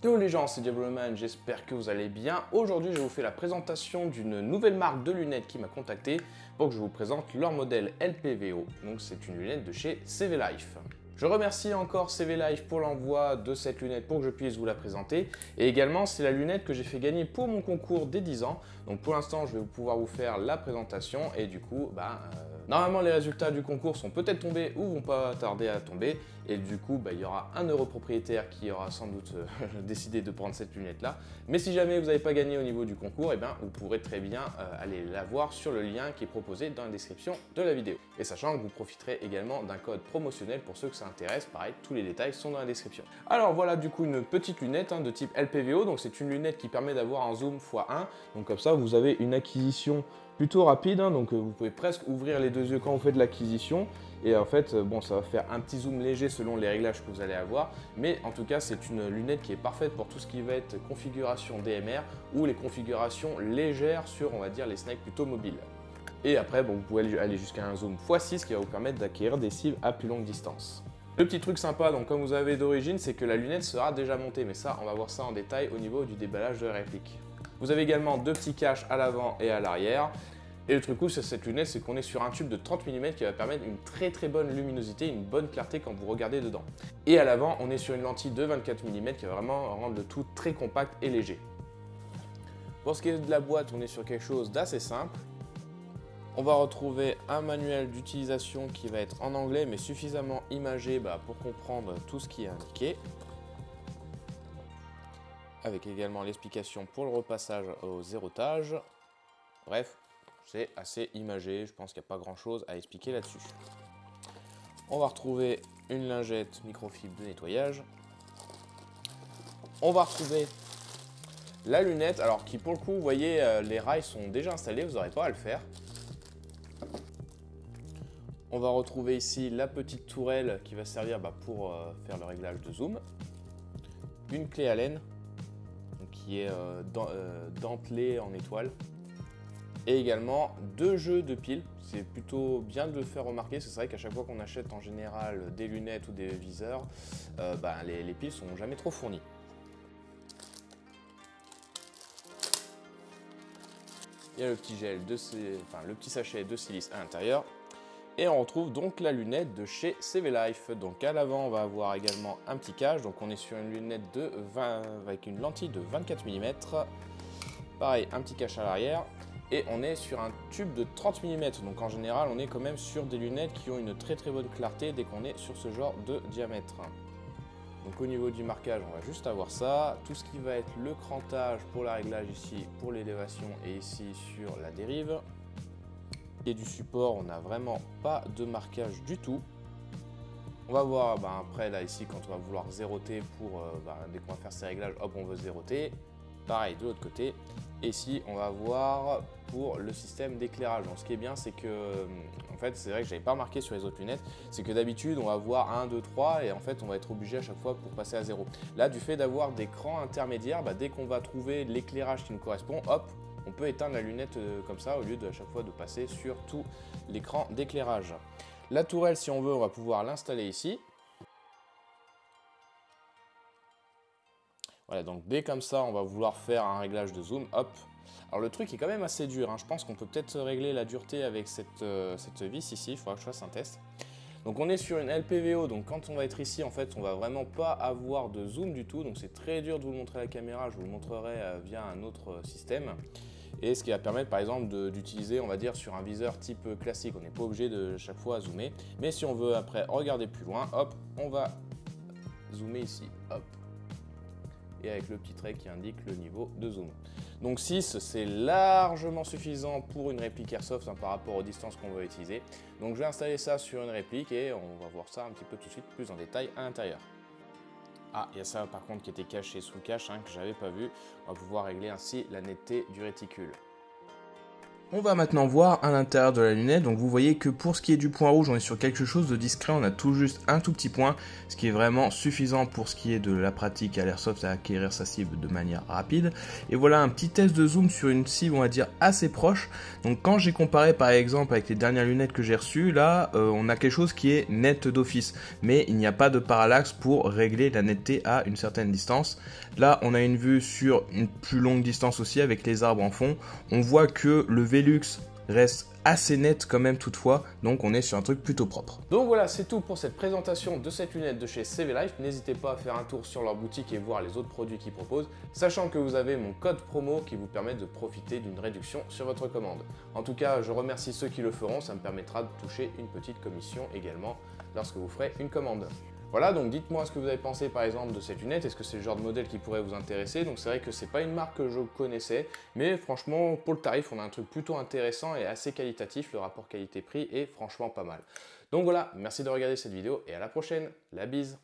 Hello les gens, c'est Diabloman, j'espère que vous allez bien. Aujourd'hui, je vous fais la présentation d'une nouvelle marque de lunettes qui m'a contacté pour que je vous présente leur modèle LPVO. Donc c'est une lunette de chez CV Life. Je remercie encore CV Life pour l'envoi de cette lunette pour que je puisse vous la présenter. Et également, c'est la lunette que j'ai fait gagner pour mon concours des 10 ans. Donc pour l'instant, je vais pouvoir vous faire la présentation et du coup, normalement les résultats du concours sont peut-être tombés ou vont pas tarder à tomber. Et du coup, il y aura un euro propriétaire qui aura sans doute décidé de prendre cette lunette-là. Mais si jamais vous n'avez pas gagné au niveau du concours, vous pourrez très bien aller la voir sur le lien qui est proposé dans la description de la vidéo. Et sachant que vous profiterez également d'un code promotionnel pour ceux que ça intéresse, pareil, tous les détails sont dans la description. Alors voilà du coup une petite lunette de type LPVO, donc c'est une lunette qui permet d'avoir un zoom x1, donc comme ça vous avez une acquisition plutôt rapide, donc vous pouvez presque ouvrir les deux yeux quand vous faites l'acquisition. Et en fait, ça va faire un petit zoom léger selon les réglages que vous allez avoir. Mais en tout cas, c'est une lunette qui est parfaite pour tout ce qui va être configuration DMR ou les configurations légères sur, on va dire, les snipes plutôt mobiles. Et après, vous pouvez aller jusqu'à un zoom x6 qui va vous permettre d'acquérir des cibles à plus longue distance. Le petit truc sympa, donc comme vous avez d'origine, c'est que la lunette sera déjà montée. Mais ça, on va voir ça en détail au niveau du déballage de la réplique. Vous avez également deux petits caches à l'avant et à l'arrière. Et le truc cool sur cette lunette, c'est qu'on est sur un tube de 30 mm qui va permettre une très bonne luminosité, une bonne clarté quand vous regardez dedans. Et à l'avant, on est sur une lentille de 24 mm qui va vraiment rendre le tout très compact et léger. Pour ce qui est de la boîte, on est sur quelque chose d'assez simple. On va retrouver un manuel d'utilisation qui va être en anglais mais suffisamment imagé pour comprendre tout ce qui est indiqué. Avec également l'explication pour le repassage au zérotage. Bref, c'est assez imagé, je pense qu'il n'y a pas grand chose à expliquer là-dessus. On va retrouver une lingette microfibre de nettoyage. On va retrouver la lunette, alors qui pour le coup, vous voyez, les rails sont déjà installés, vous n'aurez pas à le faire. On va retrouver ici la petite tourelle qui va servir pour faire le réglage de zoom. Une clé Allen qui est dentelée en étoile. Et également deux jeux de piles, c'est plutôt bien de le faire remarquer, c'est vrai qu'à chaque fois qu'on achète en général des lunettes ou des viseurs, les piles sont jamais trop fournies. Il y a le petit le petit sachet de silice à l'intérieur. Et on retrouve donc la lunette de chez CV Life. Donc à l'avant, on va avoir également un petit cache, donc on est sur une lunette avec une lentille de 24 mm. Pareil, un petit cache à l'arrière. Et on est sur un tube de 30 mm, donc en général on est quand même sur des lunettes qui ont une très bonne clarté dès qu'on est sur ce genre de diamètre. Donc au niveau du marquage, on va juste avoir ça. Tout ce qui va être le crantage pour le réglage ici, pour l'élévation et ici sur la dérive. Et du support, on n'a vraiment pas de marquage du tout. On va voir après là ici quand on va vouloir zéroter pour dès qu'on va faire ces réglages, hop on veut zéroter. Pareil de l'autre côté. Et ici, on va voir pour le système d'éclairage. Donc, ce qui est bien, c'est que, en fait, c'est vrai que je n'avais pas remarqué sur les autres lunettes, c'est que d'habitude, on va voir 1, 2, 3 et en fait, on va être obligé à chaque fois pour passer à 0. Là, du fait d'avoir des crans intermédiaires, dès qu'on va trouver l'éclairage qui nous correspond, hop, on peut éteindre la lunette comme ça au lieu de à chaque fois de passer sur tout l'écran d'éclairage. La tourelle, si on veut, on va pouvoir l'installer ici. Voilà, donc dès comme ça, on va vouloir faire un réglage de zoom, hop. Alors le truc est quand même assez dur, je pense qu'on peut peut-être régler la dureté avec cette vis ici, il faudra que je fasse un test. Donc on est sur une LPVO, donc quand on va être ici, en fait, on va vraiment pas avoir de zoom du tout, donc c'est très dur de vous le montrer à la caméra, je vous le montrerai via un autre système. Et ce qui va permettre par exemple d'utiliser, on va dire, sur un viseur type classique, on n'est pas obligé de chaque fois zoomer. Mais si on veut après regarder plus loin, hop, on va zoomer ici, hop. Et avec le petit trait qui indique le niveau de zoom. Donc 6, c'est largement suffisant pour une réplique Airsoft par rapport aux distances qu'on va utiliser. Donc je vais installer ça sur une réplique et on va voir ça un petit peu tout de suite plus en détail à l'intérieur. Ah, il y a ça par contre qui était caché sous le cache que j'avais pas vu. On va pouvoir régler ainsi la netteté du réticule. On va maintenant voir à l'intérieur de la lunette, donc vous voyez que pour ce qui est du point rouge, on est sur quelque chose de discret, on a tout juste un tout petit point, ce qui est vraiment suffisant pour ce qui est de la pratique à l'airsoft à acquérir sa cible de manière rapide. Et voilà un petit test de zoom sur une cible, on va dire, assez proche. Donc quand j'ai comparé par exemple avec les dernières lunettes que j'ai reçues, là on a quelque chose qui est net d'office, mais il n'y a pas de parallaxe pour régler la netteté à une certaine distance. Là on a une vue sur une plus longue distance aussi avec les arbres en fond, on voit que le Velux reste assez net quand même toutefois, donc on est sur un truc plutôt propre. Donc voilà, c'est tout pour cette présentation de cette lunette de chez CV Life. N'hésitez pas à faire un tour sur leur boutique et voir les autres produits qu'ils proposent, sachant que vous avez mon code promo qui vous permet de profiter d'une réduction sur votre commande. En tout cas, je remercie ceux qui le feront, ça me permettra de toucher une petite commission également lorsque vous ferez une commande. Voilà, donc dites-moi ce que vous avez pensé par exemple de cette lunette, est-ce que c'est le genre de modèle qui pourrait vous intéresser? Donc c'est vrai que c'est pas une marque que je connaissais, mais franchement pour le tarif on a un truc plutôt intéressant et assez qualitatif, le rapport qualité-prix est franchement pas mal. Donc voilà, merci de regarder cette vidéo et à la prochaine, la bise!